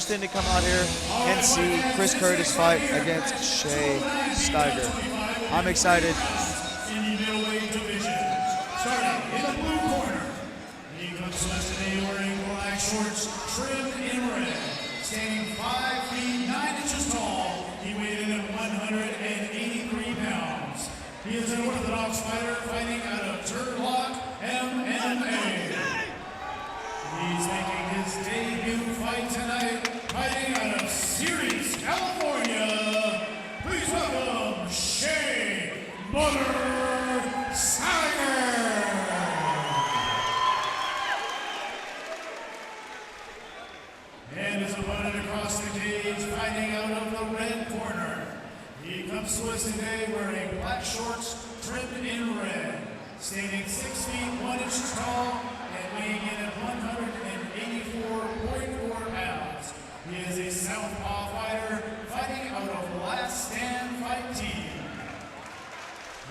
interesting to come out here and see Chris Curtis fight against Shea Stygar. I'm excited. In the middleweight division, starting in the blue corner, he comes to us today wearing black shorts trimmed in red, standing 5 feet 9 inches tall. He weighed in at 183 pounds. He is an orthodox fighter fighting out of Turlock MMA. He's making his debut fight tonight, fighting out of Civic, California. Please welcome Shea Stygar. And his opponent across the cage, fighting out of the red corner. He comes to us today wearing black shorts trimmed in red, standing 6 feet 1 inch tall and weighing in at 184.4 pounds. He is a southpaw fighter fighting out of Last Stand Fight Team.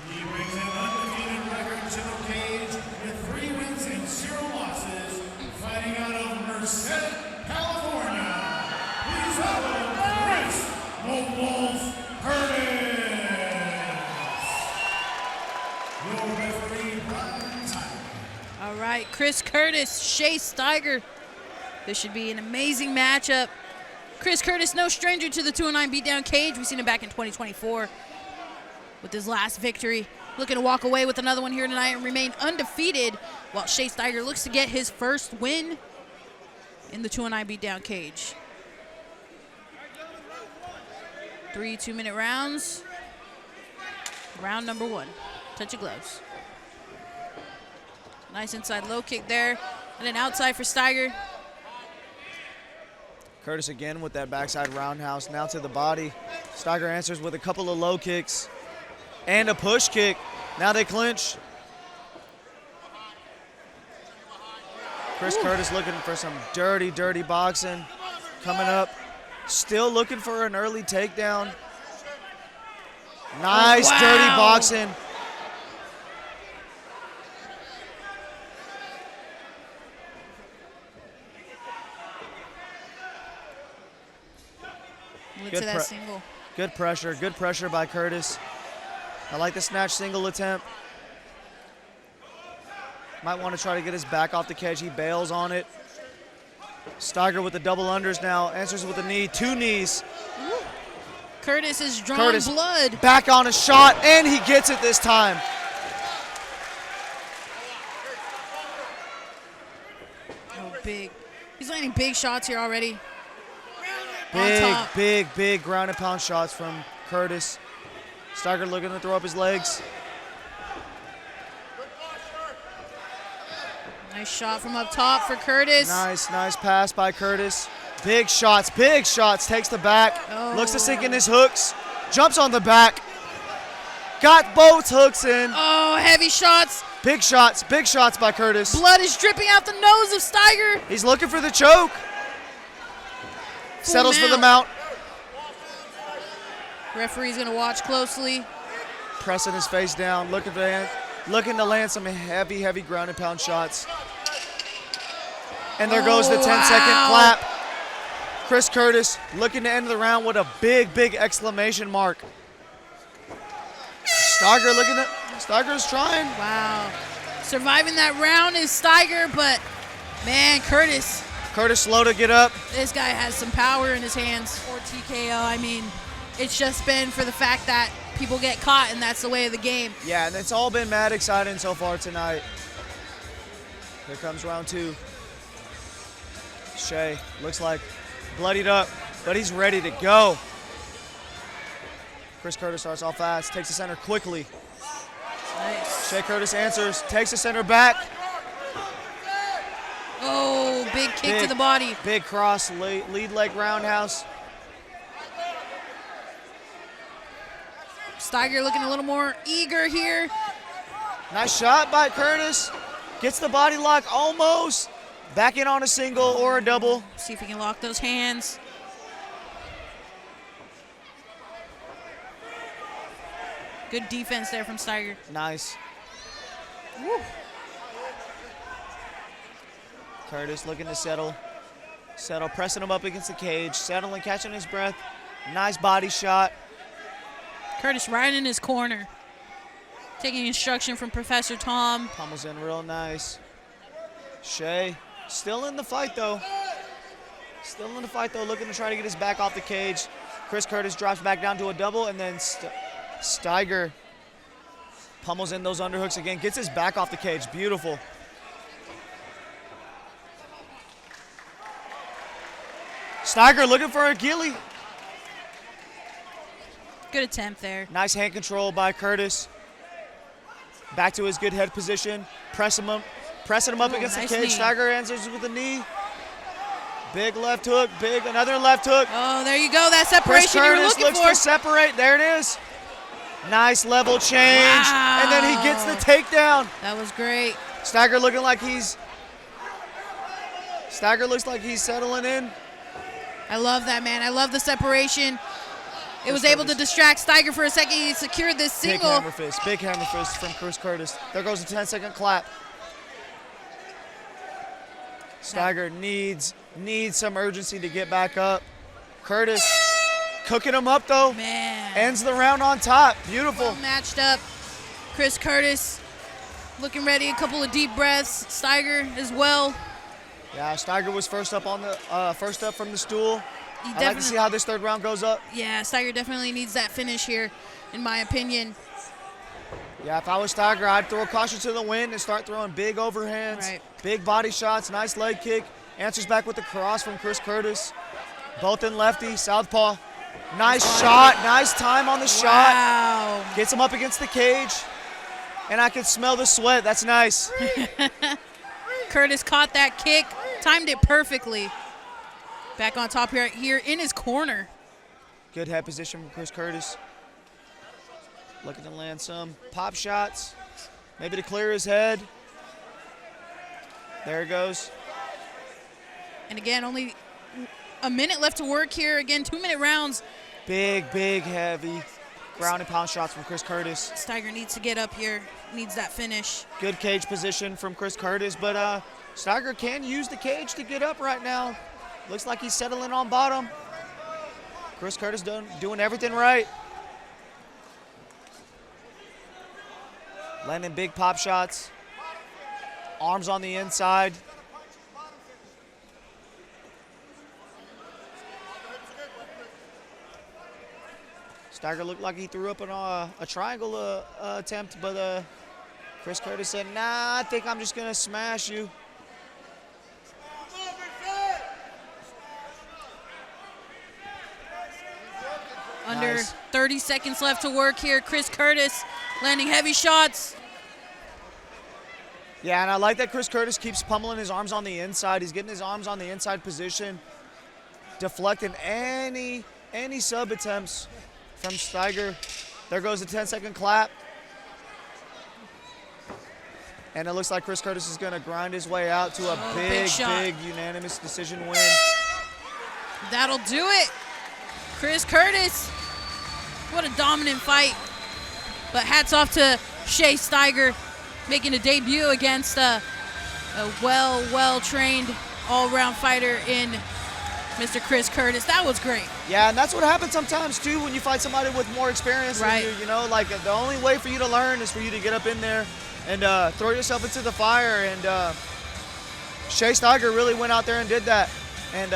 He brings an undefeated record to the cage with 3 wins and 0 losses, fighting out of Merced, California. Please welcome Chris "The Wolf" Curtis. Your referee, Brian Tyler. All right, Chris Curtis, Shea Stygar. This should be an amazing matchup. Chris Curtis, no stranger to the 209 beatdown cage. We've seen him back in 2024 with his last victory. Looking to walk away with another one here tonight and remain undefeated, while Shea Stygar looks to get his first win in the 209 beatdown cage. 3 2-minute rounds. Round number 1. Touch of gloves. Nice inside low kick there. And an outside for Stygar. Curtis again with that backside roundhouse, now to the body. Stygar answers with a couple of low kicks and a push kick. Now they clinch. Chris Curtis looking for some dirty, dirty boxing. Coming up, still looking for an early takedown. Nice, dirty boxing. Good pressure by Curtis. I like the snatch single attempt. Might want to try to get his back off the cage. He bails on it. Stygar with the double unders now. Answers with a knee, 2 knees. Ooh. Curtis is drawing blood. Back on a shot, and he gets it this time. Oh, big. He's landing big shots here already. Big ground and pound shots from Curtis. Stygar looking to throw up his legs. Nice shot from up top for Curtis. Nice pass by Curtis. Big shots, takes the back. Oh. Looks to sink in his hooks. Jumps on the back. Got both hooks in. Oh, heavy shots. Big shots by Curtis. Blood is dripping out the nose of Stygar. He's looking for the choke. Settles for the mount. Referee's gonna watch closely. Pressing his face down, looking to land some heavy ground and pound shots. And there goes the 10-second clap. Chris Curtis looking to end the round with a big exclamation mark. Stygar's trying. Wow. Surviving that round is Stygar, but man, Curtis slow to get up. This guy has some power in his hands. Or TKO, I mean, it's just been for the fact that people get caught, and that's the way of the game. Yeah, and it's all been mad exciting so far tonight. Here comes round 2. Shea looks like bloodied up, but he's ready to go. Chris Curtis starts off fast, takes the center quickly. Nice. Shea Curtis answers, takes the center back. Oh, big kick to the body. Big cross, lead leg roundhouse. Stygar looking a little more eager here. Nice shot by Curtis. Gets the body lock almost. Back in on a single or a double. See if he can lock those hands. Good defense there from Stygar. Nice. Woo. Curtis looking to settle. Settle, pressing him up against the cage, settling, catching his breath. Nice body shot. Curtis right in his corner. Taking instruction from Professor Tom. Pummels in real nice. Shea still in the fight, though. Still in the fight, though, looking to try to get his back off the cage. Chris Curtis drops back down to a double, and then Stygar pummels in those underhooks again, gets his back off the cage. Beautiful. Stygar looking for a ghillie. Good attempt there. Nice hand control by Curtis. Back to his good head position. Pressing him up against nice the cage. knee. Stygar answers with a knee. Big left hook, another left hook. Oh, there you go. That Chris separation you were Curtis looking looks for. to separate. There it is. Nice level change. Wow. And then he gets the takedown. That was great. Stygar looking like he's looks like he's settling in. I love that, man. I love the separation. It was able to distract Stygar for a second. He secured this single. Big hammer fist from Chris Curtis. There goes a 10-second clap. Stygar needs some urgency to get back up. Curtis cooking him up, though. Man. Ends the round on top. Beautiful. Well matched up. Chris Curtis looking ready. A couple of deep breaths. Stygar as well. Yeah, Stygar was first up from the stool. He I'd like to see how this third round goes up. Yeah, Stygar definitely needs that finish here, in my opinion. Yeah, if I was Stygar, I'd throw caution to the wind and start throwing big overhands, Right. big body shots, nice leg kick. Answers back with the cross from Chris Curtis. Both in lefty, southpaw. Nice shot, nice time on the shot. Wow. Gets him up against the cage, and I can smell the sweat. That's nice. Curtis caught that kick, timed it perfectly. Back on top here in his corner. Good head position from Chris Curtis. Looking to land some pop shots, maybe to clear his head. There it goes. And again, only a minute left to work here. Again, 2-minute rounds. Big, heavy ground and pound shots from Chris Curtis. Stygar needs to get up here, needs that finish. Good cage position from Chris Curtis, but Stygar can use the cage to get up right now. Looks like he's settling on bottom. Chris Curtis doing everything right. Landing big pop shots. Arms on the inside. Stygar looked like he threw up a triangle attempt, but Chris Curtis said, nah, I think I'm just going to smash you. Under Nice. 30 seconds left to work here. Chris Curtis landing heavy shots. Yeah, and I like that Chris Curtis keeps pummeling his arms on the inside. He's getting his arms on the inside position, deflecting any sub attempts from Stygar. There goes a 10-second clap. And it looks like Chris Curtis is going to grind his way out to a big shot. big unanimous decision win. That'll do it. Chris Curtis. What a dominant fight. But hats off to Shea Stygar making a debut against a well-trained all-round fighter in Mr. Chris Curtis. That was great. Yeah, and that's what happens sometimes, too, when you fight somebody with more experience Right. than you. You know, like the only way for you to learn is for you to get up in there and throw yourself into the fire. And Shea Stygar really went out there and did that. And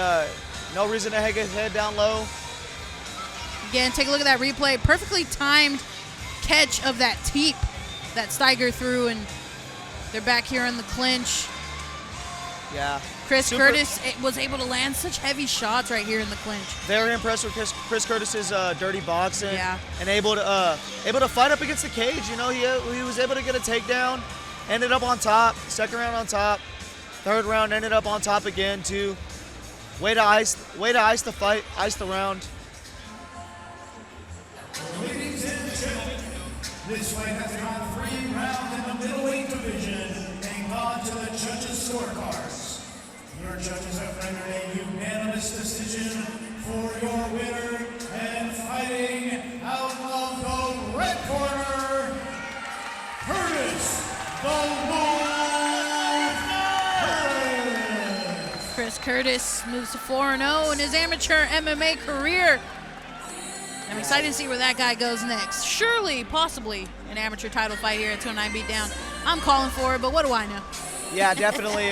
no reason to hang his head down low. Again, take a look at that replay. Perfectly timed catch of that teep that Stygar threw, and they're back here in the clinch. Yeah. Chris Curtis was able to land such heavy shots right here in the clinch. Very impressed with Chris Curtis's dirty boxing. Yeah. And able to fight up against the cage. You know, he was able to get a takedown, ended up on top. Second round on top. Third round ended up on top again too. Way to ice the fight, ice the round. Ladies and gentlemen, this fight has gone 3 rounds in the middleweight division and gone to the judges' scorecards. Your judges have rendered a unanimous decision for your winner and fighting out of the red corner, Curtis the Wolf Curtis. Chris Curtis moves to 4-0 in his amateur MMA career. I'm excited to see where that guy goes next. Surely, possibly, an amateur title fight here at 209 Beatdown. I'm calling for it, but what do I know? Yeah, definitely.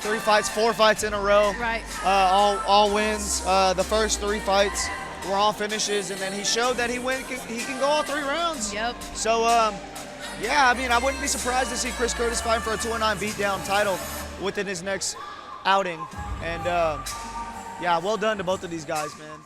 3 fights, 4 fights in a row. Right. All wins. The first 3 fights were all finishes, and then he showed that he can go all 3 rounds. Yep. So, yeah, I mean, I wouldn't be surprised to see Chris Curtis fighting for a 209 Beatdown title within his next outing. And, yeah, well done to both of these guys, man.